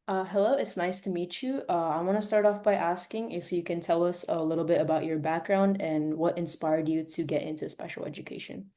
Hello, it's nice to meet you. I want to start off by asking if you can tell us a little bit about your background and what inspired you to get into special education.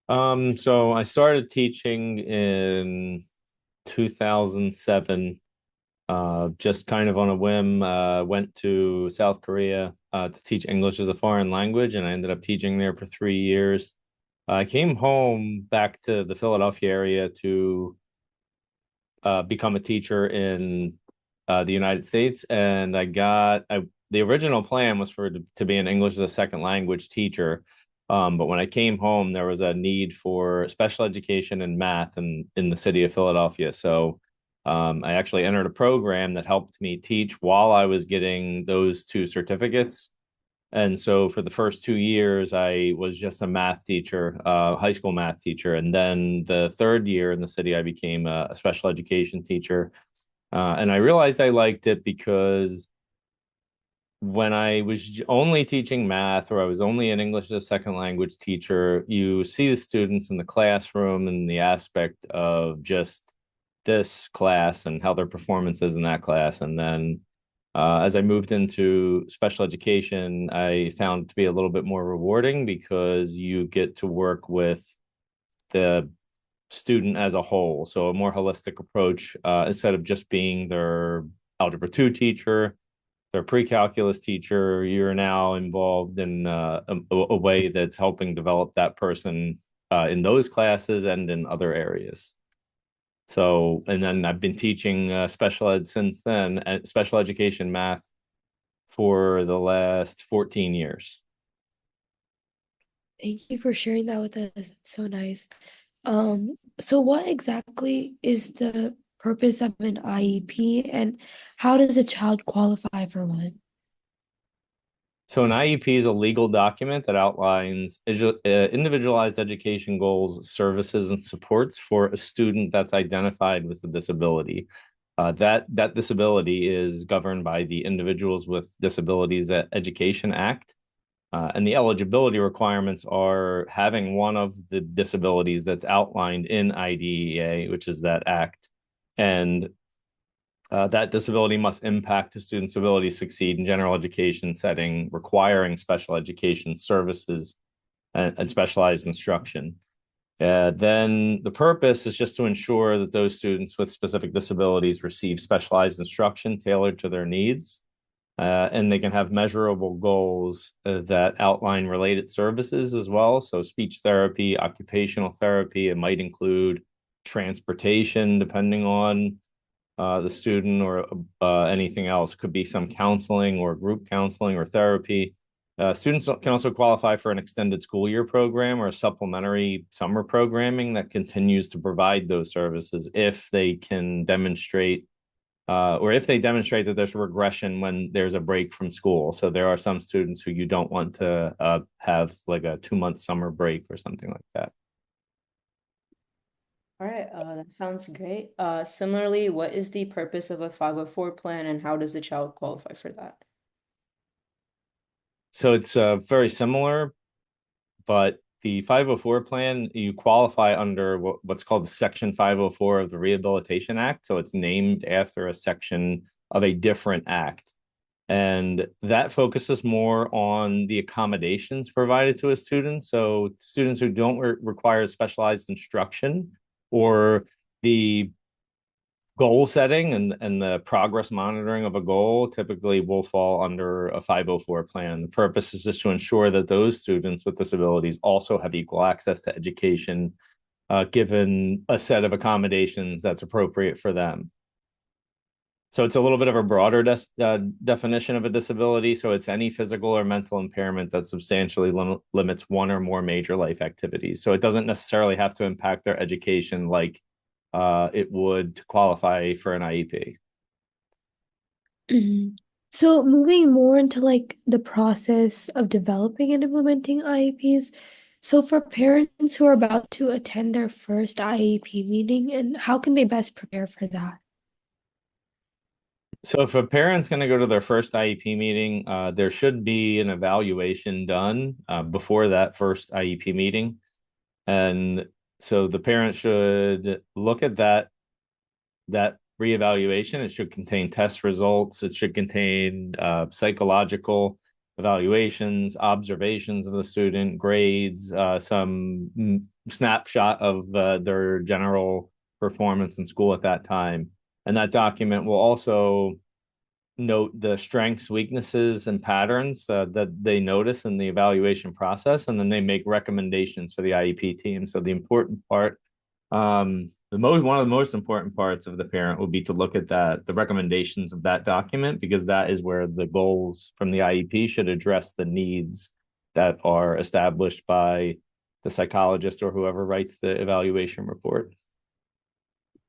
So I started teaching in 2007, just kind of on a whim. Went to South Korea to teach English as a foreign language, and I ended up teaching there for 3 years. I came home back to the Philadelphia area to become a teacher in the United States, and the original plan was to be an English as a second language teacher. But when I came home, there was a need for special education and math in the city of Philadelphia. So I actually entered a program that helped me teach while I was getting those two certificates. And so for the first 2 years, I was just a math teacher, high school math teacher. And then the third year in the city, I became a special education teacher. And I realized I liked it because when I was only teaching math or I was only an English as a second language teacher, you see the students in the classroom and the aspect of just this class and how their performance is in that class. And then as I moved into special education, I found it to be a little bit more rewarding because you get to work with the student as a whole. So a more holistic approach instead of just being their algebra 2 teacher, their pre-calculus teacher, you're now involved in a way that's helping develop that person in those classes and in other areas. So, and then I've been teaching special ed since then, special education math for the last 14 years. Thank you for sharing that with us. It's so nice. So what exactly is the purpose of an IEP and how does a child qualify for one? So an IEP is a legal document that outlines individualized education goals, services, and supports for a student that's identified with a disability. That disability is governed by the Individuals with Disabilities Education Act. And the eligibility requirements are having one of the disabilities that's outlined in IDEA, which is that act, and that disability must impact a student's ability to succeed in general education setting, requiring special education services and specialized instruction. Then the purpose is just to ensure that those students with specific disabilities receive specialized instruction tailored to their needs, and they can have measurable goals that outline related services as well. So speech therapy, occupational therapy, it might include transportation, depending on the student, or anything else. Could be some counseling or group counseling or therapy. Students can also qualify for an extended school year program or a supplementary summer programming that continues to provide those services if they can demonstrate or if they demonstrate that there's a regression when there's a break from school. So there are some students who you don't want to have like a 2 month summer break or something like that. All right, that sounds great. Similarly, what is the purpose of a 504 plan and how does the child qualify for that? So it's very similar, but the 504 plan, you qualify under what's called Section 504 of the Rehabilitation Act. So it's named after a section of a different act. And that focuses more on the accommodations provided to a student. So students who don't require specialized instruction or the goal setting and the progress monitoring of a goal typically will fall under a 504 plan. The purpose is just to ensure that those students with disabilities also have equal access to education, given a set of accommodations that's appropriate for them. So it's a little bit of a broader definition of a disability. So it's any physical or mental impairment that substantially limits one or more major life activities. So it doesn't necessarily have to impact their education like it would to qualify for an IEP. Mhm. So moving more into like the process of developing and implementing IEPs. So for parents who are about to attend their first IEP meeting, and how can they best prepare for that? So if a parent's going to go to their first IEP meeting, there should be an evaluation done before that first IEP meeting. And so the parent should look at that reevaluation, it should contain test results. It should contain psychological evaluations, observations of the student, grades, some snapshot of their general performance in school at that time. And that document will also note the strengths, weaknesses, and patterns that they notice in the evaluation process, and then they make recommendations for the IEP team. So the important part, one of the most important parts of the parent will be to look at the recommendations of that document, because that is where the goals from the IEP should address the needs that are established by the psychologist or whoever writes the evaluation report.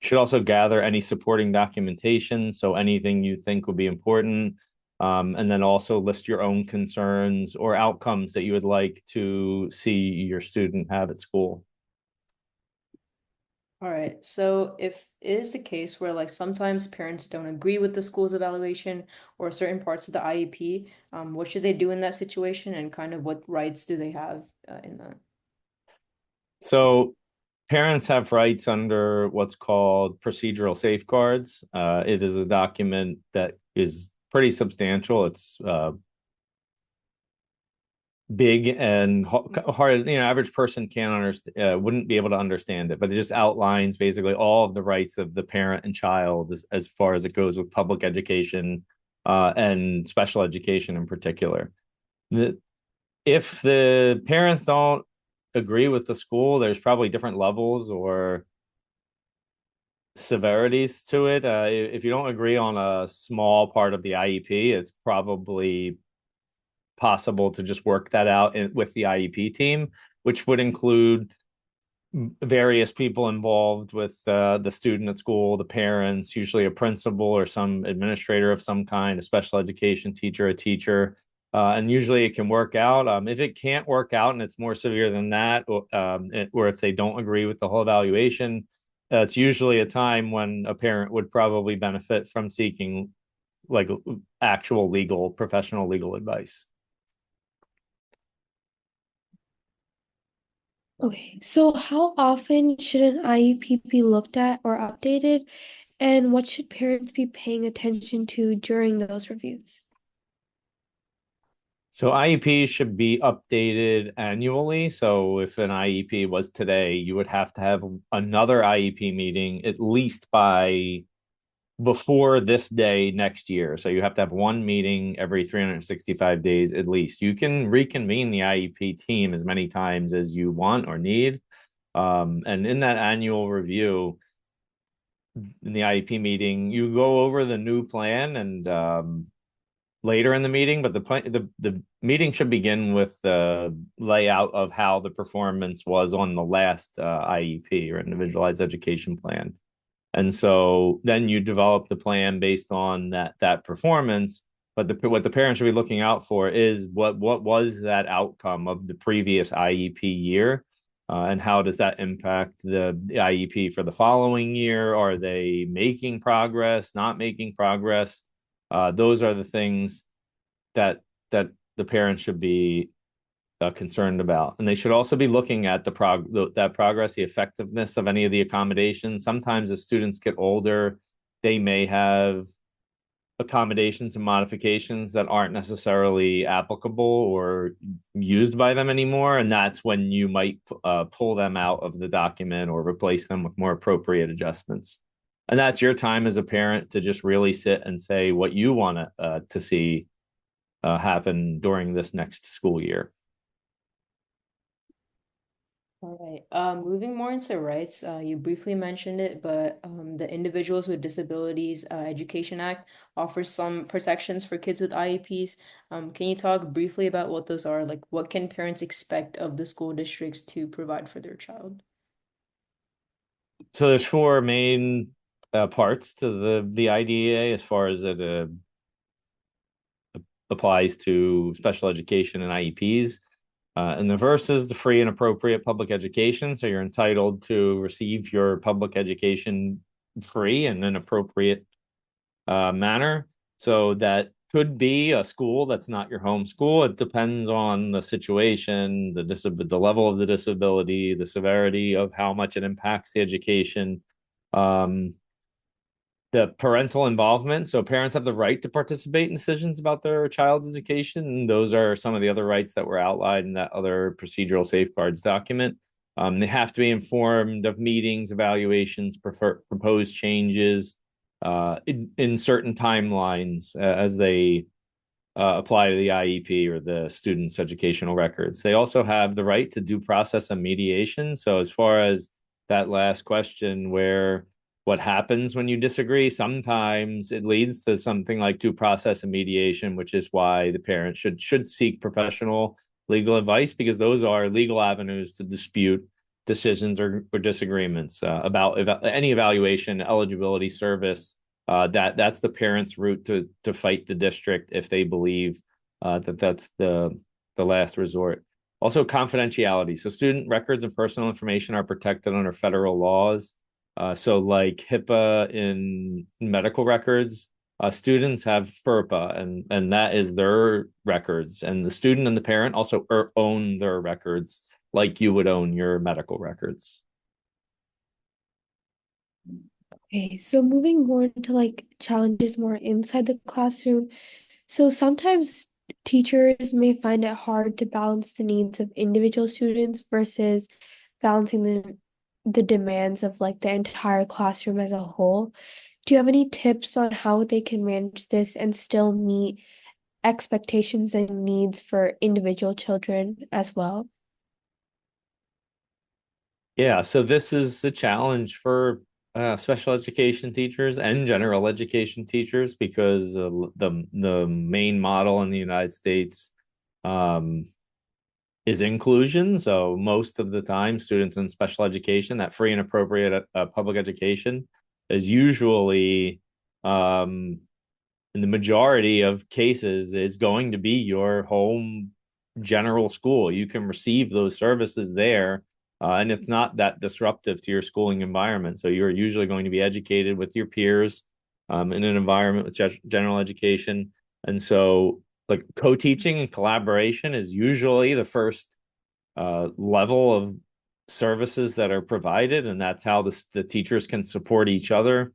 You should also gather any supporting documentation, so anything you think would be important, and then also list your own concerns or outcomes that you would like to see your student have at school. All right. So if it is the case where like sometimes parents don't agree with the school's evaluation or certain parts of the IEP, what should they do in that situation, and kind of what rights do they have in that? So parents have rights under what's called procedural safeguards. It is a document that is pretty substantial. It's big and hard. Average person can't understand, wouldn't be able to understand it, but it just outlines basically all of the rights of the parent and child as far as it goes with public education and special education in particular. If the parents don't agree with the school, there's probably different levels or severities to it. If you don't agree on a small part of the IEP, it's probably possible to just work that out with the IEP team, which would include various people involved with the student at school, the parents, usually a principal or some administrator of some kind, a special education teacher, a teacher. And usually it can work out. If it can't work out and it's more severe than that, or if they don't agree with the whole evaluation, it's usually a time when a parent would probably benefit from seeking like actual professional legal advice. Okay, so how often should an IEP be looked at or updated, and what should parents be paying attention to during those reviews? So IEPs should be updated annually. So if an IEP was today, you would have to have another IEP meeting at least by before this day next year. So you have to have one meeting every 365 days at least. You can reconvene the IEP team as many times as you want or need. And in that annual review, in the IEP meeting, you go over the new plan and later in the meeting, but the meeting should begin with the layout of how the performance was on the last IEP or individualized education plan. And so then you develop the plan based on that performance. But what the parents should be looking out for is what was that outcome of the previous IEP year, and how does that impact the IEP for the following year? Are they making progress, not making progress? Those are the things that the parents should be concerned about, and they should also be looking at that progress, the effectiveness of any of the accommodations. Sometimes as students get older, they may have accommodations and modifications that aren't necessarily applicable or used by them anymore, and that's when you might pull them out of the document or replace them with more appropriate adjustments. And that's your time as a parent to just really sit and say what you want to see happen during this next school year. All right. Moving more into rights, you briefly mentioned it, but the Individuals with Disabilities Education Act offers some protections for kids with IEPs. Can you talk briefly about what those are? Like, what can parents expect of the school districts to provide for their child? So there's four main parts to the IDEA as far as it applies to special education and IEPs. And the first is the free and appropriate public education. So you're entitled to receive your public education free in an appropriate manner. So that could be a school that's not your home school. It depends on the situation, the level of the disability, the severity of how much it impacts the education. the parental involvement. So parents have the right to participate in decisions about their child's education. And those are some of the other rights that were outlined in that other procedural safeguards document. They have to be informed of meetings, evaluations, proposed changes in certain timelines as they apply to the IEP or the student's educational records. They also have the right to due process and mediation. So as far as that last question, where what happens when you disagree, sometimes it leads to something like due process and mediation, which is why the parent should seek professional legal advice, because those are legal avenues to dispute decisions or disagreements about any evaluation, eligibility, service. That's the parent's route to fight the district if they believe that that's the last resort. Also, confidentiality. So student records and personal information are protected under federal laws. So like HIPAA in medical records, students have FERPA, and that is their records. And the student and the parent also own their records like you would own your medical records. Okay, so moving more into like challenges more inside the classroom. So sometimes teachers may find it hard to balance the needs of individual students versus balancing the demands of like the entire classroom as a whole. Do you have any tips on how they can manage this and still meet expectations and needs for individual children as well? Yeah, so this is a challenge for special education teachers and general education teachers because the main model in the United States um, is inclusion. So most of the time, students in special education, that free and appropriate public education, is usually um, in the majority of cases is going to be your home general school. You can receive those services there, and it's not that disruptive to your schooling environment. So you're usually going to be educated with your peers in an environment with general education. And so, like co-teaching and collaboration is usually the first level of services that are provided, and that's how the teachers can support each other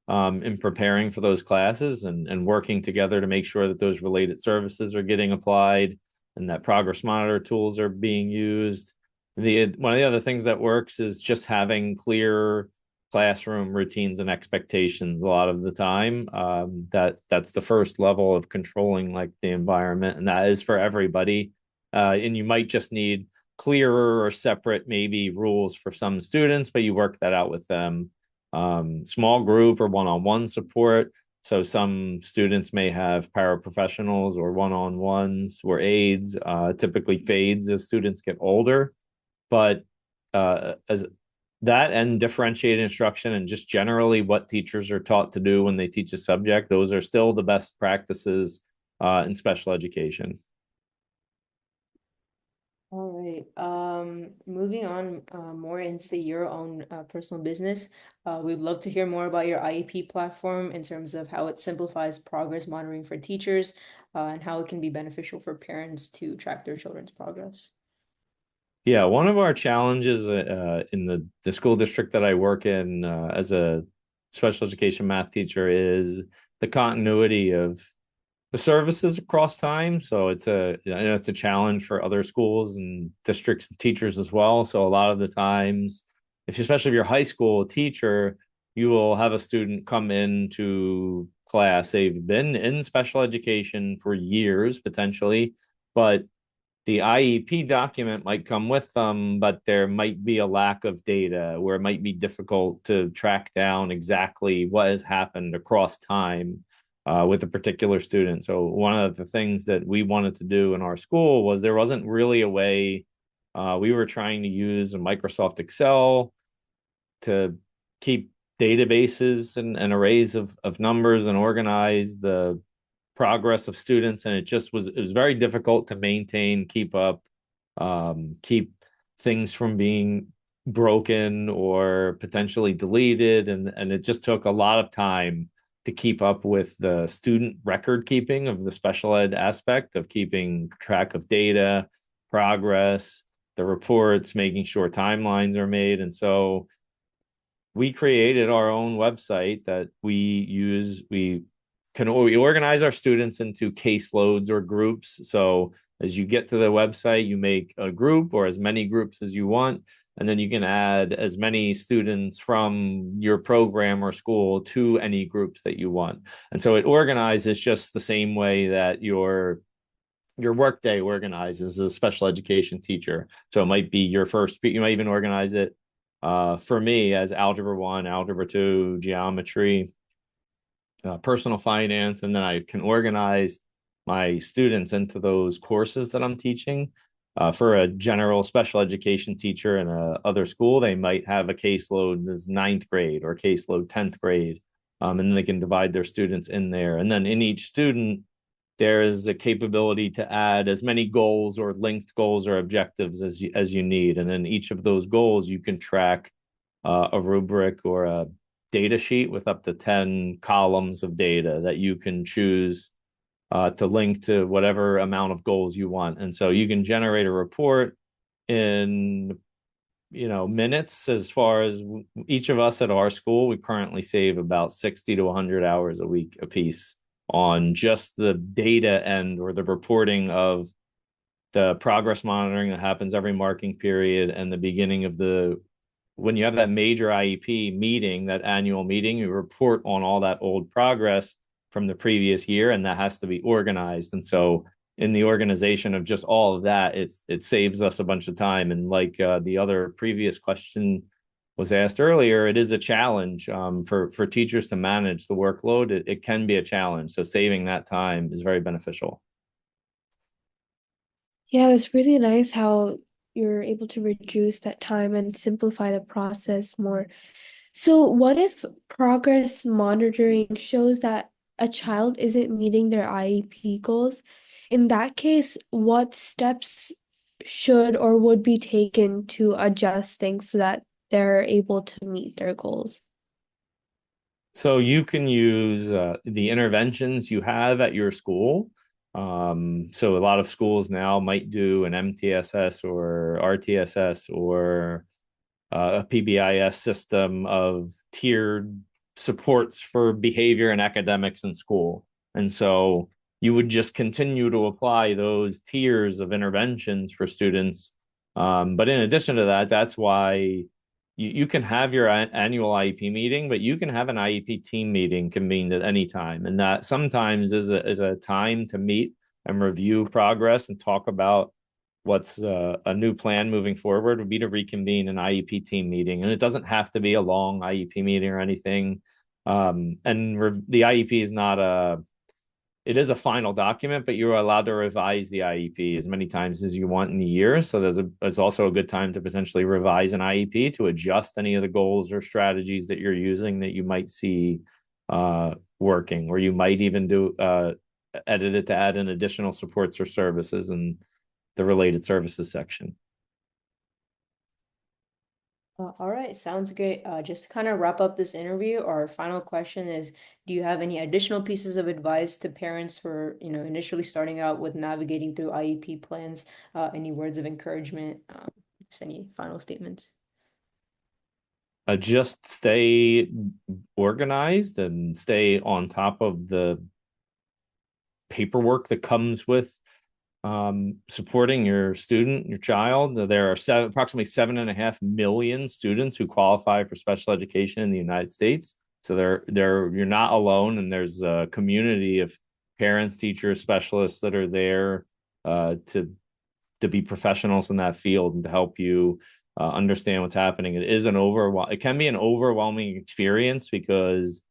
in preparing for those classes and working together to make sure that those related services are getting applied and that progress monitor tools are being used. One of the other things that works is just having clear classroom routines and expectations a lot of the time. That's the first level of controlling like the environment, and that is for everybody. And you might just need clearer or separate maybe rules for some students, but you work that out with them. Small group or one-on-one support. So some students may have paraprofessionals or one-on-ones or aides, typically fades as students get older. But as that and differentiated instruction and just generally what teachers are taught to do when they teach a subject, those are still the best practices in special education. All right. Moving on more into your own personal business. We'd love to hear more about your IEP platform in terms of how it simplifies progress monitoring for teachers and how it can be beneficial for parents to track their children's progress. Yeah, one of our challenges in the school district that I work in as a special education math teacher is the continuity of the services across time. So it's a challenge for other schools and districts and teachers as well. So a lot of the times, especially if you're a high school teacher, you will have a student come into class. They've been in special education for years potentially, but the IEP document might come with them, but there might be a lack of data where it might be difficult to track down exactly what has happened across time with a particular student. So one of the things that we wanted to do in our school was there wasn't really a way. We were trying to use a Microsoft Excel to keep databases and arrays of numbers and organize the progress of students, and it was very difficult to maintain, keep up, keep things from being broken or potentially deleted, and it just took a lot of time to keep up with the student record keeping of the special ed aspect of keeping track of data, progress, the reports, making sure timelines are made. And so we created our own website that we use. We organize our students into caseloads or groups. So as you get to the website, you make a group or as many groups as you want, and then you can add as many students from your program or school to any groups that you want. And so it organizes just the same way that your workday organizes as a special education teacher. So it might be your first, you might even organize it for me as Algebra 1, Algebra 2, geometry, personal finance, and then I can organize my students into those courses that I'm teaching. For a general special education teacher in a other school, they might have a caseload that's ninth grade or caseload 10th grade. And then they can divide their students in there. And then in each student, there is a capability to add as many goals or linked goals or objectives as you need. And then each of those goals, you can track a rubric or a data sheet with up to 10 columns of data that you can choose to link to whatever amount of goals you want. And so you can generate a report in minutes. As far as each of us at our school, we currently save about 60 to 100 hours a week a piece on just the data end or the reporting of the progress monitoring that happens every marking period and the beginning of the when you have that major IEP meeting, that annual meeting, you report on all that old progress from the previous year, and that has to be organized. And so, in the organization of just all of that, it saves us a bunch of time. And like the other previous question was asked earlier, it is a challenge for teachers to manage the workload. It can be a challenge. So saving that time is very beneficial. Yeah, it's really nice how you're able to reduce that time and simplify the process more. So, what if progress monitoring shows that a child isn't meeting their IEP goals? In that case, what steps should or would be taken to adjust things so that they're able to meet their goals? So you can use the interventions you have at your school. So a lot of schools now might do an MTSS or RTSS or a PBIS system of tiered supports for behavior and academics in school. And so you would just continue to apply those tiers of interventions for students. But in addition to that, that's why you can have your annual IEP meeting, but you can have an IEP team meeting convened at any time. And that sometimes is a time to meet and review progress and talk about what's a new plan moving forward would be to reconvene an IEP team meeting. And it doesn't have to be a long IEP meeting or anything. The IEP is not it is a final document, but you're allowed to revise the IEP as many times as you want in a year. So there's also a good time to potentially revise an IEP to adjust any of the goals or strategies that you're using that you might see working, or you might even do edit it to add in additional supports or services and the related services section. All right, sounds great. Just to kind of wrap up this interview, our final question is, do you have any additional pieces of advice to parents for, initially starting out with navigating through IEP plans? Any words of encouragement? Just any final statements? Just stay organized and stay on top of the paperwork that comes with supporting your student, your child. There are approximately 7.5 million students who qualify for special education in the United States. So you're not alone, and there's a community of parents, teachers, specialists that are there to be professionals in that field and to help you understand what's happening. It can be an overwhelming experience because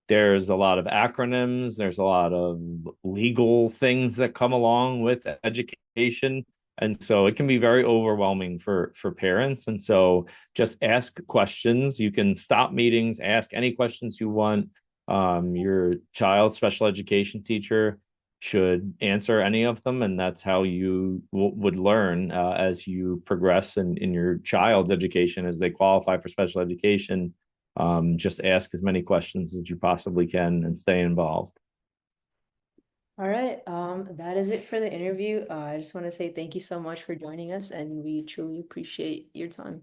there's a lot of acronyms, there's a lot of legal things that come along with education. And so it can be very overwhelming for parents. And so just ask questions. You can stop meetings, ask any questions you want. Your child's special education teacher should answer any of them. And that's how you would learn as you progress in your child's education as they qualify for special education. Just ask as many questions as you possibly can and stay involved. All right, that is it for the interview. I just want to say thank you so much for joining us, and we truly appreciate your time.